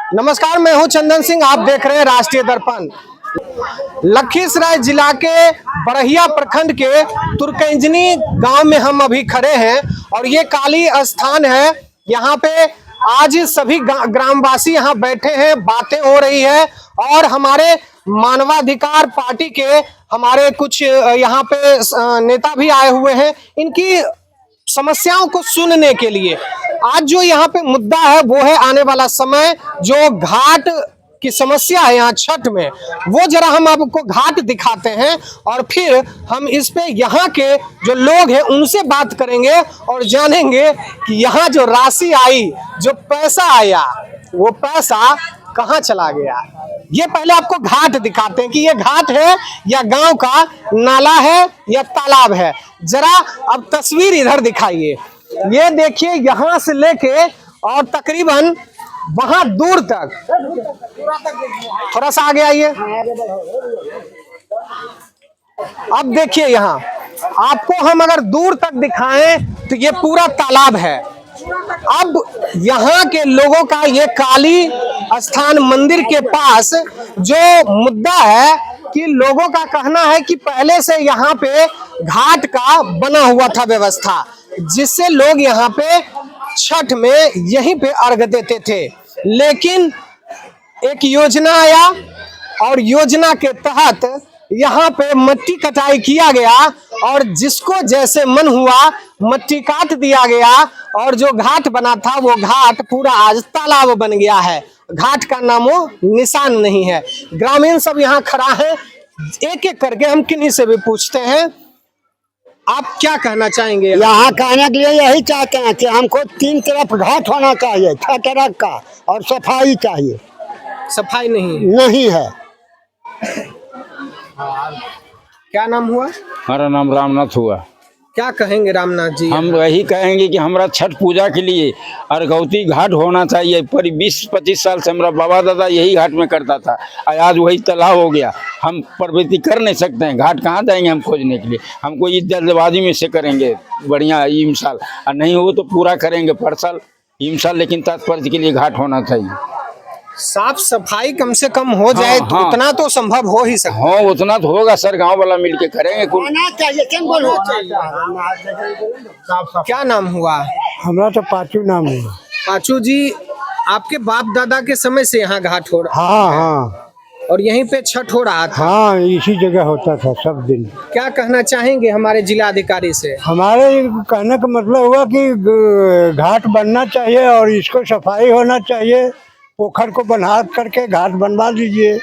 नमस्कार, मैं हूं चंदन सिंह। आप देख रहे हैं राष्ट्रीय दर्पण। लखीसराय जिला के बड़हिया प्रखंड के तुर्कंजनी गांव में हम अभी खड़े हैं और ये काली स्थान है। यहाँ पे आज सभी ग्रामवासी यहाँ बैठे हैं, बातें हो रही है और हमारे मानवाधिकार पार्टी के हमारे कुछ यहाँ पे नेता भी आए हुए हैं इनकी समस्याओं को सुनने के लिए। आज जो यहाँ पे मुद्दा है वो है आने वाला समय जो घाट की समस्या है यहाँ छठ में, वो जरा हम आपको घाट दिखाते हैं और फिर हम इस पे यहाँ के जो लोग हैं उनसे बात करेंगे और जानेंगे कि यहाँ जो राशि आई, जो पैसा आया, वो पैसा कहाँ चला गया। ये पहले आपको घाट दिखाते हैं कि ये घाट है या गांव का नाला है या तालाब है। जरा अब तस्वीर इधर दिखाइए। ये देखिए, यहाँ से लेके और तकरीबन वहां दूर तक, थोड़ा सा आगे आइए। अब देखिए, यहाँ आपको हम अगर दूर तक दिखाएं तो ये पूरा तालाब है। अब यहाँ के लोगों का ये काली स्थान मंदिर के पास जो मुद्दा है कि लोगों का कहना है कि पहले से यहाँ पे घाट का बना हुआ था व्यवस्था, जिससे लोग यहाँ पे छठ में यहीं पे अर्घ देते थे। लेकिन एक योजना आया और योजना के तहत यहाँ पे मट्टी कटाई किया गया और जिसको जैसे मन हुआ मट्टी काट दिया गया और जो घाट बना था वो घाट पूरा आज तालाब बन गया है। घाट का नामो निशान नहीं है। ग्रामीण सब यहाँ खड़ा है, एक एक करके हम किन्हीं से भी पूछते हैं। आप क्या कहना चाहेंगे? यहाँ कहने के लिए यही चाहते हैं कि हमको तीन तरफ घाट होना चाहिए, छह तरफ का, और सफाई चाहिए। सफाई नहीं है। क्या नाम हुआ? हमारा नाम रामनाथ हुआ। क्या कहेंगे रामनाथ जी? हम वही कहेंगे कि हमारा छठ पूजा के लिए अर्घौती घाट होना चाहिए। पर 20-25 साल से हमारा बाबा दादा यही घाट में करता था, आज वही तालाब हो गया। हम प्रवृत्ति कर नहीं सकते हैं, घाट कहाँ जाएंगे हम खोजने के लिए। हमको ये जल्दबाजी में से करेंगे बढ़िया इम साल, और नहीं हो तो पूरा करेंगे पर साल इम साल, लेकिन तात्पर्य के लिए घाट होना चाहिए। साफ सफाई कम से कम हो जाए तो उतना तो संभव हो ही सकता है। हाँ, उतना तो होगा सर, गांव वाला मिलके करेंगे। क्या नाम हुआ? हमारा तो पाचू नाम है। पाचू जी, आपके बाप दादा के समय से यहाँ घाट हो रहा? हाँ, और यहीं पे छठ हो रहा था? हाँ, इसी जगह होता था सब दिन। क्या कहना चाहेंगे हमारे जिला अधिकारी से? हमारे कहने का मतलब हुआ कि घाट बनना चाहिए और इसको सफाई होना चाहिए। पोखर को बना करके घाट बनवा दीजिए।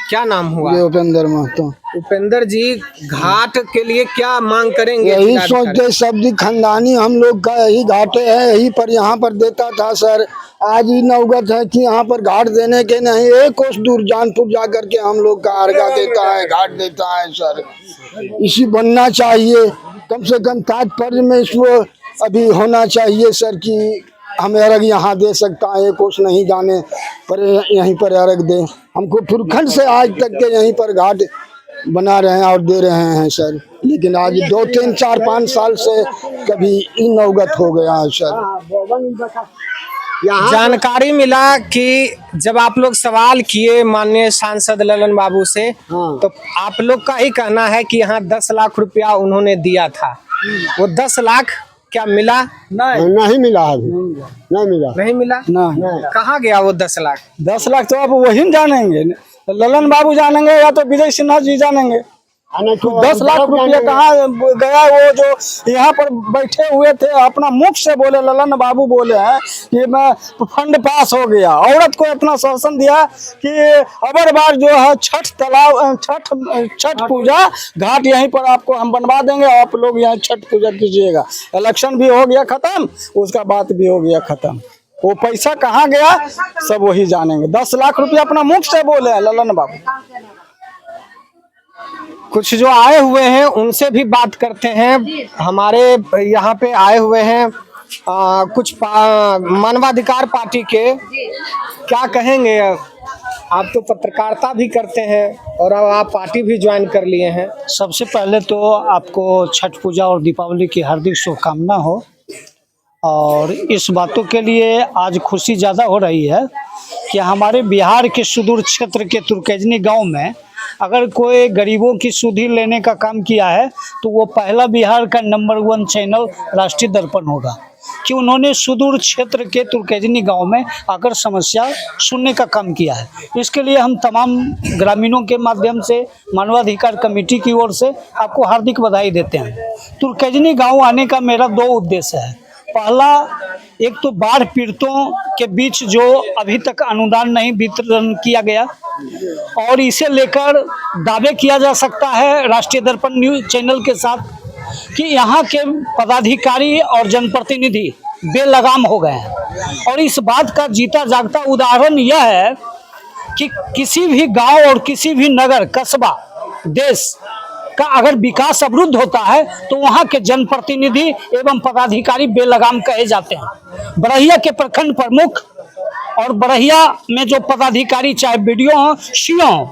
क्या नाम हुआ? उपेंद्र महतो। उपेंद्र जी, घाट के लिए क्या मांग करेंगे? यही सोचते सब खानदानी हम लोग का यही घाटे है, यही पर यहाँ पर देता था सर। आज ही नौबत है कि यहाँ पर घाट देने के नहीं, एक कोस दूर जानपुर जा करके हम लोग का अर्घा देता है, घाट देता है सर। इसी बनना चाहिए, कम से कम तात्पर्य में इसको अभी होना चाहिए सर कि हमें अर्घ यहाँ दे सकता है, कोस नहीं जाने पर यहीं पर अर्घ दे। हमको पुरखंड से आज तक के यहीं पर घाट बना रहे हैं और दे रहे हैं सर, लेकिन आज 2, 3, 4, 5 साल से कभी इन नौगत हो गया है सर। जानकारी मिला कि जब आप लोग सवाल किए माननीय सांसद ललन बाबू से, तो आप लोग का ही कहना है कि यहाँ 10 लाख रुपया उन्होंने दिया था। वो 10 लाख क्या मिला? नहीं मिला अभी, नहीं मिला। कहाँ गया वो 10 लाख? 10 लाख तो अब वही जानेंगे, ललन बाबू जानेंगे या तो विजय सिन्हा जी जानेंगे। 10 लाख रुपया कहाँ गया? वो जो यहाँ पर बैठे हुए थे अपना मुख से बोले, ललन बाबू बोले हैं कि मैं फंड पास हो गया। औरत को इतना शासन दिया कि अबर बार जो है छठ पूजा घाट यहीं पर आपको हम बनवा देंगे, आप लोग यहाँ छठ पूजा कीजिएगा। इलेक्शन भी हो गया खत्म, उसका बात भी हो गया खत्म। वो पैसा कहाँ गया सब वही जानेंगे। 10 लाख रुपया अपना मुख से बोले हैं ललन बाबू। कुछ जो आए हुए हैं उनसे भी बात करते हैं। हमारे यहाँ पे आए हुए हैं कुछ मानवाधिकार पार्टी के। क्या कहेंगे? आप तो पत्रकारिता भी करते हैं और अब आप पार्टी भी ज्वाइन कर लिए हैं। सबसे पहले तो आपको छठ पूजा और दीपावली की हार्दिक शुभकामना हो। और इस बातों के लिए आज खुशी ज़्यादा हो रही है कि हमारे बिहार के सुदूर क्षेत्र के तुर्कजनी गांव में अगर कोई गरीबों की सुधि लेने का काम किया है तो वो पहला बिहार का नंबर 1 चैनल राष्ट्रीय दर्पण होगा, कि उन्होंने सुदूर क्षेत्र के तुर्कजनी गांव में आकर समस्या सुनने का काम किया है। इसके लिए हम तमाम ग्रामीणों के माध्यम से मानवाधिकार कमेटी की ओर से आपको हार्दिक बधाई देते हैं। तुर्कजनी गांव आने का मेरा 2 उद्देश्य है। पहला, एक तो बाढ़ पीड़ितों के बीच जो अभी तक अनुदान नहीं वितरण किया गया और इसे लेकर दावे किया जा सकता है राष्ट्रीय दर्पण न्यूज चैनल के साथ कि यहाँ के पदाधिकारी और जनप्रतिनिधि बेलगाम हो गए हैं। और इस बात का जीता जागता उदाहरण यह है कि किसी भी गांव और किसी भी नगर कस्बा देश का अगर विकास अवरुद्ध होता है तो वहाँ के जनप्रतिनिधि एवं पदाधिकारी बेलगाम कहे जाते हैं। बरहिया के प्रखंड प्रमुख और बरहिया में जो पदाधिकारी चाहे बीडीओ हों, सीओ हों,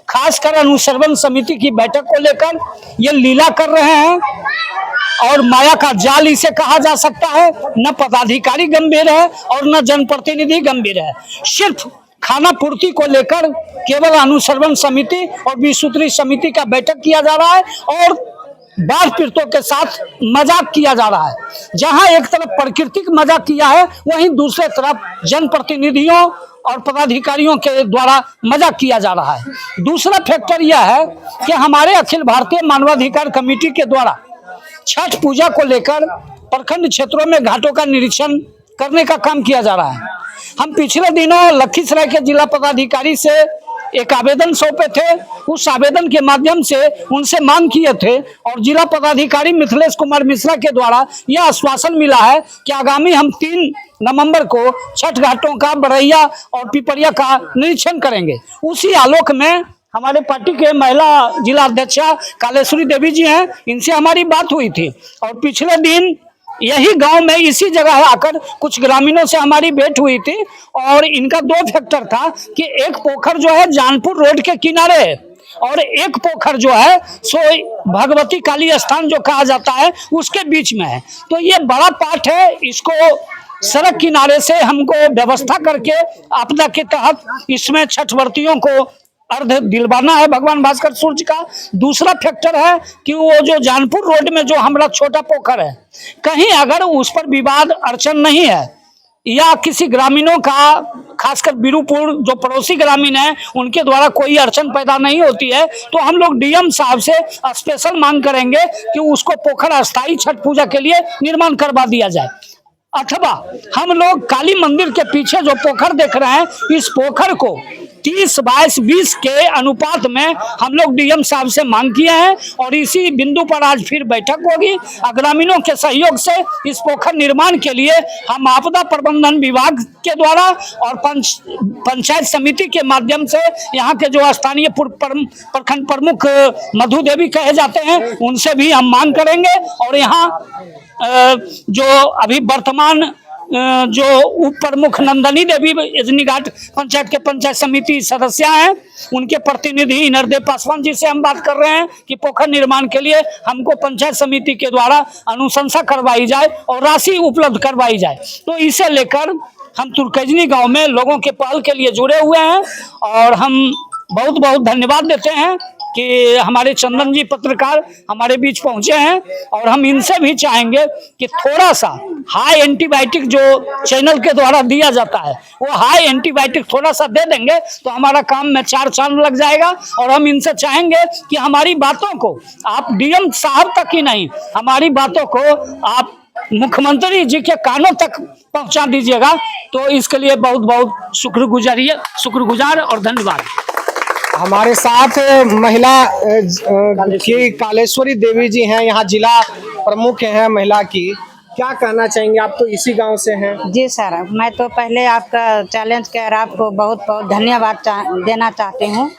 खासकर अनुश्रवण समिति की बैठक को लेकर ये लीला कर रहे हैं और माया का जाल इसे कहा जा सकता है। न पदाधिकारी गंभीर है और न जनप्रतिनिधि गंभीर है। सिर्फ खाना पूर्ति को लेकर केवल अनुश्रवण समिति और 20 सूत्री समिति का बैठक किया जा रहा है और बाढ़ पीड़ितों के साथ मजाक किया जा रहा है। जहां एक तरफ प्राकृतिक मजाक किया है, वहीं दूसरे तरफ जनप्रतिनिधियों और पदाधिकारियों के द्वारा मजाक किया जा रहा है। दूसरा फैक्टर यह है कि हमारे अखिल भारतीय मानवाधिकार कमेटी के द्वारा छठ पूजा को लेकर प्रखंड क्षेत्रों में घाटों का निरीक्षण करने का काम किया जा रहा है। हम पिछले दिनों लखीसराय के जिला पदाधिकारी से एक आवेदन सौंपे थे। उस आवेदन के माध्यम से उनसे मांग किए थे और जिला पदाधिकारी मिथिलेश कुमार मिश्रा के द्वारा यह आश्वासन मिला है कि आगामी हम 3 नवंबर को छठ घाटों का बरहिया और पिपरिया का निरीक्षण करेंगे। उसी आलोक में हमारे पार्टी के महिला जिला अध्यक्षा कालेश्वरी देवी जी हैं, इनसे हमारी बात हुई थी और पिछले दिन यही गांव में इसी जगह आकर कुछ ग्रामीणों से हमारी भेंट हुई थी और इनका 2 फैक्टर था कि एक पोखर जो है जानपुर रोड के किनारे है और एक पोखर जो है सो भगवती काली स्थान जो कहा जाता है उसके बीच में है। तो ये बड़ा पाठ है, इसको सड़क किनारे से हमको व्यवस्था करके आपदा के तहत इसमें छठ व्रतियों को अर्ध दिलवाना है भगवान भास्कर सूर्य का। दूसरा फैक्टर है कि वो जो जानपुर रोड में जो हमारा छोटा पोखर है, कहीं अगर उस पर विवाद अड़चन नहीं है या किसी ग्रामीणों का, खासकर बीरूपुर जो पड़ोसी ग्रामीण है, उनके द्वारा कोई अड़चन पैदा नहीं होती है, तो हम लोग डीएम साहब से स्पेशल मांग करेंगे कि उसको पोखर अस्थायी छठ पूजा के लिए निर्माण करवा दिया जाए। अथवा हम लोग काली मंदिर के पीछे जो पोखर देख रहे हैं, इस पोखर को 30-22-20 के अनुपात में हम लोग डीएम साहब से मांग किए हैं और इसी बिंदु पर आज फिर बैठक होगी। ग्रामीणों के सहयोग से इस पोखर निर्माण के लिए हम आपदा प्रबंधन विभाग के द्वारा और पंचायत समिति के माध्यम से यहाँ के जो स्थानीय प्रखंड प्रमुख मधु देवी कहे जाते हैं, उनसे भी हम मांग करेंगे और यहाँ जो अभी वर्तमान जो उप प्रमुख नंदनी देवी यजनी घाट पंचायत के पंचायत समिति सदस्य हैं, उनके प्रतिनिधि नरदेव पासवान जी से हम बात कर रहे हैं कि पोखर निर्माण के लिए हमको पंचायत समिति के द्वारा अनुशंसा करवाई जाए और राशि उपलब्ध करवाई जाए। तो इसे लेकर हम तुर्कजनी गांव में लोगों के पहल के लिए जुड़े हुए हैं और हम बहुत बहुत धन्यवाद देते हैं कि हमारे चंदन जी पत्रकार हमारे बीच पहुंचे हैं और हम इनसे भी चाहेंगे कि थोड़ा सा हाई एंटीबायोटिक जो चैनल के द्वारा दिया जाता है, वो हाई एंटीबायोटिक थोड़ा सा दे देंगे तो हमारा काम में 4 चांद लग जाएगा। और हम इनसे चाहेंगे कि हमारी बातों को आप डीएम साहब तक ही नहीं, हमारी बातों को आप मुख्यमंत्री जी के कानों तक पहुंचा दीजिएगा। तो इसके लिए बहुत बहुत शुक्रगुजार और धन्यवाद। हमारे साथ महिला की कालेश्वरी देवी जी हैं, यहाँ जिला प्रमुख हैं महिला की। क्या कहना चाहेंगे, आप तो इसी गांव से हैं? जी सर, मैं तो पहले आपका चैलेंज कर आपको बहुत बहुत धन्यवाद देना चाहती हूँ।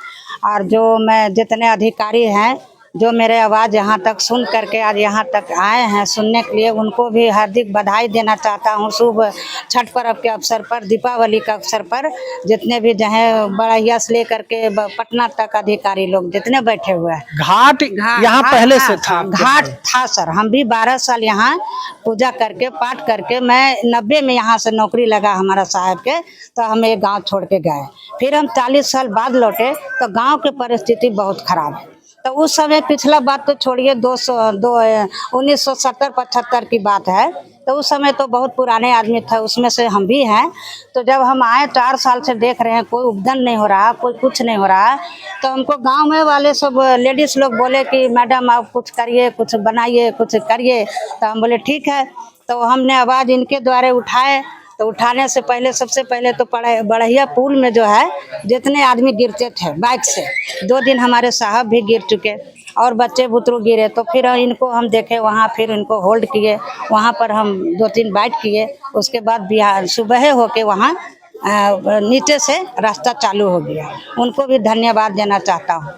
और जो मैं जितने अधिकारी हैं जो मेरे आवाज़ यहाँ तक सुन करके आज यहाँ तक आए हैं सुनने के लिए, उनको भी हार्दिक बधाई देना चाहता हूँ। शुभ छठ पर्व के अवसर पर, दीपावली के अवसर पर जितने भी जहाँ बड़हिया से लेकर के पटना तक अधिकारी लोग जितने बैठे हुए हैं। घाट यहाँ पहले से था? घाट था सर, हम भी 12 साल यहाँ पूजा करके पाठ करके, मैं 90 में यहाँ से नौकरी लगा हमारा साहब के, तो हम ये गांव छोड़ के गए। फिर हम 40 साल बाद लौटे तो गांव की परिस्थिति बहुत खराब है। तो उस समय पिछला बात तो छोड़िए, 1970-75 की बात है, तो उस समय तो बहुत पुराने आदमी था, उसमें से हम भी हैं। तो जब हम आए 4 साल से देख रहे हैं कोई उपदन नहीं हो रहा, कोई कुछ नहीं हो रहा, तो हमको गांव में वाले सब लेडीज़ लोग बोले कि मैडम आप कुछ करिए, कुछ बनाइए, कुछ करिए। तो हम बोले ठीक है। तो हमने आवाज़ इनके द्वारा उठाए। तो उठाने से पहले सबसे पहले तो बड़हिया पुल में जो है जितने आदमी गिरते थे बाइक से, 2 दिन हमारे साहब भी गिर चुके और बच्चे बुतरू गिरे। तो फिर इनको हम देखे वहाँ, फिर इनको होल्ड किए, वहाँ पर हम 2-3 बाइट किए। उसके बाद बिहार सुबह होके वहाँ नीचे से रास्ता चालू हो गया। उनको भी धन्यवाद देना चाहता हूँ।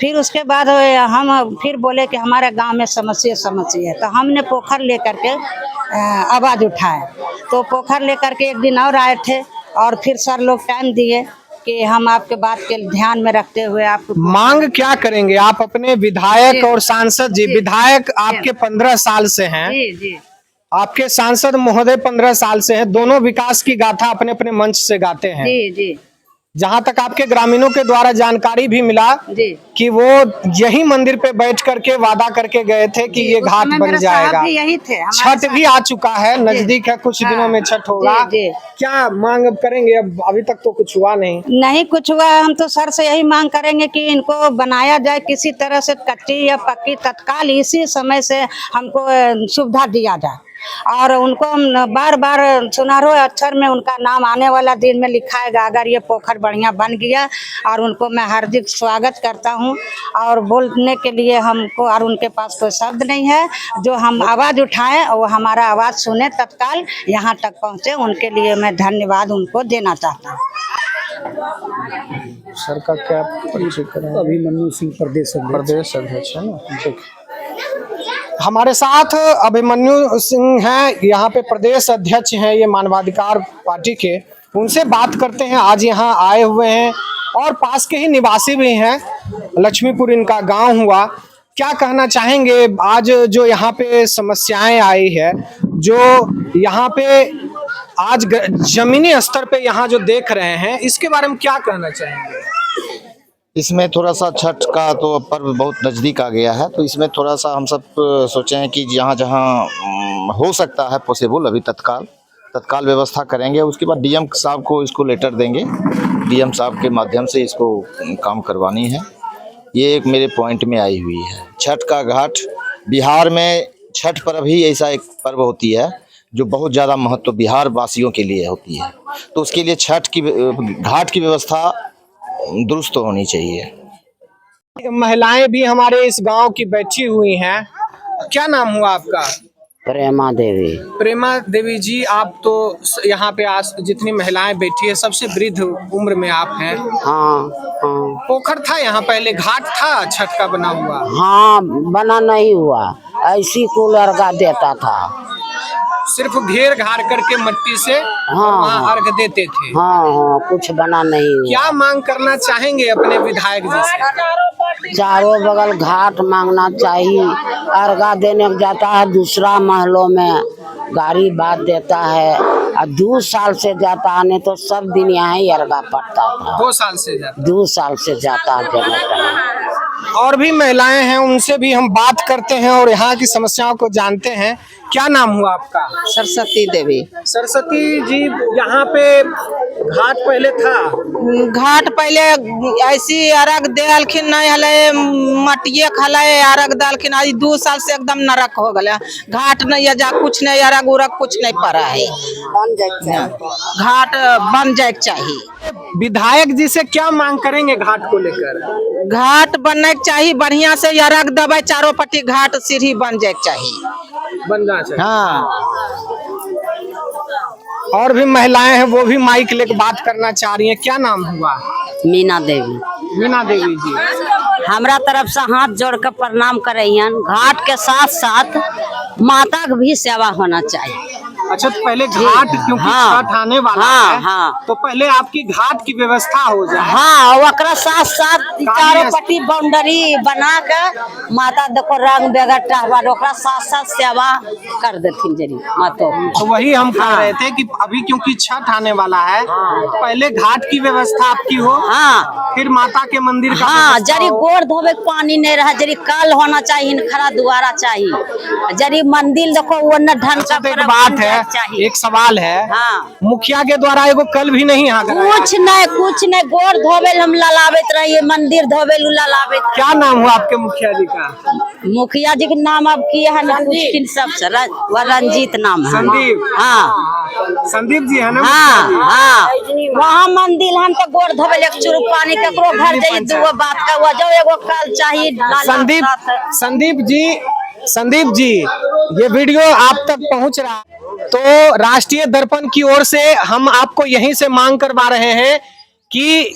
फिर उसके बाद हम फिर बोले कि हमारे गांव में समस्या है, तो हमने पोखर लेकर के आवाज़ उठाए। तो पोखर लेकर के एक दिन और आए थे और फिर सर लोग टाइम दिए कि हम आपके बात के ध्यान में रखते हुए आपको मांग क्या करेंगे आप अपने विधायक और सांसद जी? विधायक आपके 15 साल से हैं, जी आपके सांसद महोदय 15 साल से हैं, दोनों विकास की गाथा अपने अपने मंच से गाते हैं। जी जहाँ तक आपके ग्रामीणों के द्वारा जानकारी भी मिला जी कि वो यही मंदिर पे बैठ करके वादा करके गए थे कि ये घाट बन जाएगा। यही थे। छठ भी आ चुका है, नजदीक है, कुछ दिनों में छठ होगा। जी। क्या मांग अब करेंगे? अब अभी तक तो कुछ हुआ नहीं कुछ हुआ। हम तो सर से यही मांग करेंगे कि इनको बनाया जाए किसी तरह से, कच्ची या पक्की, तत्काल इसी समय से हमको सुविधा दिया जाए। और उनको हम बार बार सुनहरे अक्षर में उनका नाम आने वाला दिन में लिखाएगा अगर ये पोखर बढ़िया बन गया। और उनको मैं हार्दिक स्वागत करता हूँ। और बोलने के लिए हमको और उनके पास कोई शब्द नहीं है। जो हम आवाज़ उठाएं और हमारा आवाज़ सुने, तत्काल यहाँ तक पहुँचे, उनके लिए मैं धन्यवाद उनको देना चाहता हूँ। सर का क्या परिचय करें? अभिमन्यु सिंह प्रदेश अध्यक्ष है ना। ठीक, हमारे साथ अभिमन्यु सिंह हैं, यहाँ पे प्रदेश अध्यक्ष हैं ये मानवाधिकार पार्टी के। उनसे बात करते हैं। आज यहाँ आए हुए हैं और पास के ही निवासी भी हैं, लक्ष्मीपुर इनका गांव हुआ। क्या कहना चाहेंगे आज जो यहाँ पे समस्याएं आई है, जो यहाँ पे आज जमीनी स्तर पे यहाँ जो देख रहे हैं, इसके बारे में क्या कहना चाहेंगे? इसमें थोड़ा सा छठ का तो पर्व बहुत नज़दीक आ गया है, तो इसमें थोड़ा सा हम सब सोचे हैं कि जहाँ जहाँ हो सकता है पॉसिबल, अभी तत्काल व्यवस्था करेंगे। उसके बाद डीएम साहब को इसको लेटर देंगे, डीएम साहब के माध्यम से इसको काम करवानी है। ये एक मेरे पॉइंट में आई हुई है। छठ का घाट, बिहार में छठ पर्व ही ऐसा एक पर्व होती है जो बहुत ज़्यादा महत्व बिहार वासियों के लिए होती है। तो उसके लिए छठ की घाट की व्यवस्था दुरुस्त होनी चाहिए। महिलाएं भी हमारे इस गांव की बैठी हुई हैं। क्या नाम हुआ आपका? प्रेमा देवी। प्रेमा देवी जी, आप तो यहाँ पे आज जितनी महिलाएं बैठी है सबसे वृद्ध उम्र में आप हैं। हाँ। पोखर था यहाँ पहले, घाट था छठ का बना हुआ? हाँ, बना नहीं हुआ, ऐसी को लड़का देता था, सिर्फ घेर घार करके मट्टी से वहाँ अर्घ देते थे। हाँ, कुछ बना नहीं हुआ। क्या मांग करना चाहेंगे अपने विधायक जी से? चारों बगल घाट मांगना चाहिए। अर्घा देने जाता है दूसरा महलों में, गाड़ी बात देता है, और 2 साल से जाता है, नहीं तो सब दिन यहाँ ही अर्घा पड़ता था। 2 साल से जाता? 2 साल से जाता है। और भी महिलाएं हैं, उनसे भी हम बात करते हैं और यहाँ की समस्याओं को जानते हैं। क्या नाम हुआ आपका? सरस्वती देवी। सरस्वती जी, यहाँ पे घाट पहले था? घाट पहले ऐसी अर्घ देलखिन नहीं हले, मटिए खले अर्घ देलखिन। आज 2 साल से एकदम नरक हो गया। घाट नहीं है, जा कुछ नहीं, अर्घ उरघ कुछ नहीं पड़ा है। घाट बन जाए चाहिए। विधायक जी से क्या मांग करेंगे घाट को लेकर? घाट बनने चाहिए बढ़िया से, अर्घ दबे चारों पट्टी, घाट सीढ़ी बन जाए चाहिए, बनना चाहिए। हाँ। और भी महिलाएं हैं, वो भी माइक लेकर बात करना चाह रही हैं। क्या नाम हुआ? मीना देवी। मीना देवी जी, हमरा तरफ से हाथ जोड़ कर प्रणाम करैहन। घाट के साथ साथ माता की भी सेवा होना चाहिए। अच्छा तो पहले घाट क्योंकि हाँ, छठ आने वाला हाँ, है हाँ। तो पहले आपकी घाट की व्यवस्था हो जाए। हाँ, ओकरा साथ साथ चारों पट्टी बाउंड्री बना के माता देखो रंग बेगट्टा ओकरा साथ साथ सेवा कर देथिन जरी मातो। तो वही हम कह रहे थे कि अभी क्योंकि छठ आने वाला है तो पहले घाट की व्यवस्था आपकी हो, हाँ, फिर माता के मंदिर का हाँ, व्यवस्था जरी हो। गोड़ धोबे के पानी नहीं रहा, जरी कल होना चाहिए, खरा दुआरा चाहिए, जरी मंदिर देखो वो न ढंग का तो एक बात है, एक सवाल है, हाँ। मुखिया के द्वारा एगो कल भी नहीं आ गया। कुछ नहीं गोड़ धोबे हम ललाबत रहिए, मंदिर धोबे ललाबत। क्या नाम हुआ आपके मुखिया जी का? मुखिया जी के नाम अब किया है ना पूछकिन सबसे रंजीत नाम है। संदीप, हाँ, संदीप जी है ना? हाँ, हाँ, वहाँ मंदिर हम तो गोड़ धोबे एक चुरुक पानी केकरो घर जाइए दूगो बात का वो जो एगो कल चाहिए। संदीप जी ये वीडियो आप तक पहुंच रहा है तो राष्ट्रीय दर्पण की ओर से हम आपको यहीं से मांग करवा रहे हैं कि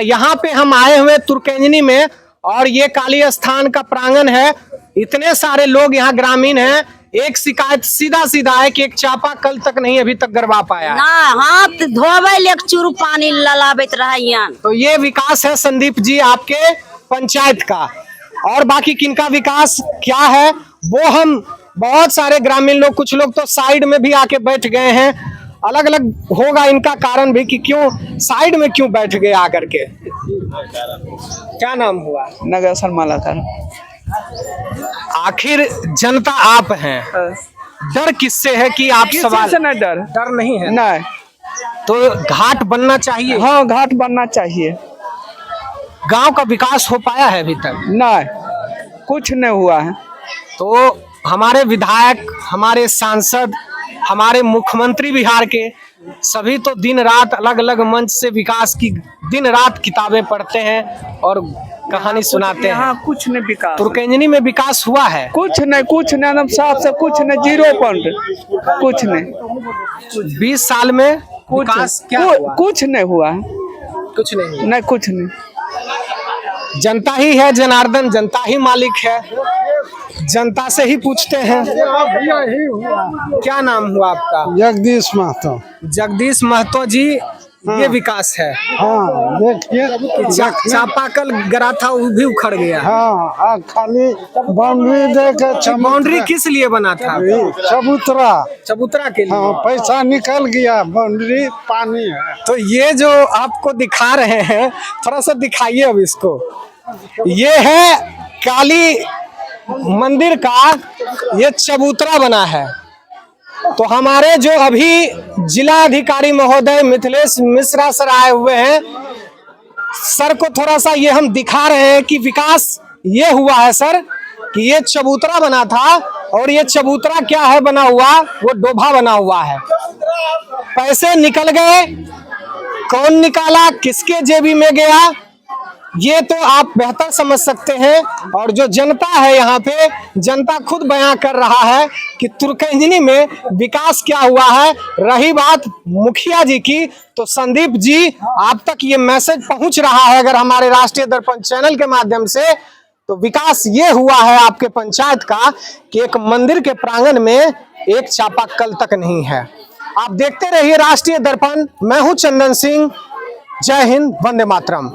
यहाँ पे हम आए हुए तुर्कंजनी में और ये काली स्थान का प्रांगण है, इतने सारे लोग यहाँ ग्रामीण हैं। एक शिकायत सीधा है कि एक चापा कल तक नहीं अभी तक गड़वा पाया ना, हाथ धोबे एक चुरु पानी ललाबत रहिए। तो ये विकास है संदीप जी आपके पंचायत का। और बाकी किनका विकास क्या है वो हम बहुत सारे ग्रामीण लोग, कुछ लोग तो साइड में भी आके बैठ गए हैं। अलग अलग होगा इनका कारण भी कि क्यों साइड में क्यों बैठ गए आकर के। क्या नाम हुआ? नगर शर्मालाकर। आखिर जनता आप हैं, डर किससे है कि आप सवाल से नहीं डर नहीं है? नहीं, तो घाट बनना चाहिए। हाँ घाट बनना चाहिए। गांव का विकास हो पाया है अभी तक? नहीं, कुछ नहीं हुआ है। तो हमारे विधायक, हमारे सांसद, हमारे मुख्यमंत्री बिहार के सभी तो दिन रात अलग अलग मंच से विकास की दिन रात किताबें पढ़ते हैं और कहानी सुनाते हैं। यहाँ कुछ नहीं विकास। तुर्कंजनी में विकास हुआ है? कुछ नहीं एकदम साफ से कुछ नहीं, 0 कुछ नहीं। 20 साल में विकास क्या हुआ? कुछ नहीं हुआ है। कुछ नहीं, नहीं कुछ नहीं। जनता ही है जनार्दन, जनता ही मालिक है, जनता से ही पूछते हैं। क्या नाम हुआ आपका? जगदीश महतो। जगदीश महतो जी, ये विकास है। हाँ देखिए, चापाकल गड़ा था वो भी उखड़ गया। हाँ खाली बाउंड्री देकर बाउंड्री किस लिए बना था? चबूतरा के लिए। हाँ, पैसा निकल गया, बाउंड्री पानी है। तो ये जो आपको दिखा रहे हैं थोड़ा सा दिखाइए अब इसको। ये है काली मंदिर का ये चबूतरा बना है। तो हमारे जो अभी जिला अधिकारी महोदय मिथिलेश मिश्रा सर आए हुए हैं, सर को थोड़ा सा ये हम दिखा रहे हैं कि विकास ये हुआ है सर कि ये चबूतरा बना था और ये चबूतरा क्या है बना हुआ, वो डोभा बना हुआ है। पैसे निकल गए, कौन निकाला, किसके जेबी में गया, ये तो आप बेहतर समझ सकते हैं। और जो जनता है यहाँ पे, जनता खुद बयां कर रहा है कि तुर्कंजनी में विकास क्या हुआ है। रही बात मुखिया जी की, तो संदीप जी आप तक ये मैसेज पहुंच रहा है अगर हमारे राष्ट्रीय दर्पण चैनल के माध्यम से, तो विकास ये हुआ है आपके पंचायत का कि एक मंदिर के प्रांगण में एक चापाकल तक नहीं है। आप देखते रहिए राष्ट्रीय दर्पण। मैं हूं चंदन सिंह। जय हिंद, वंदे मातरम।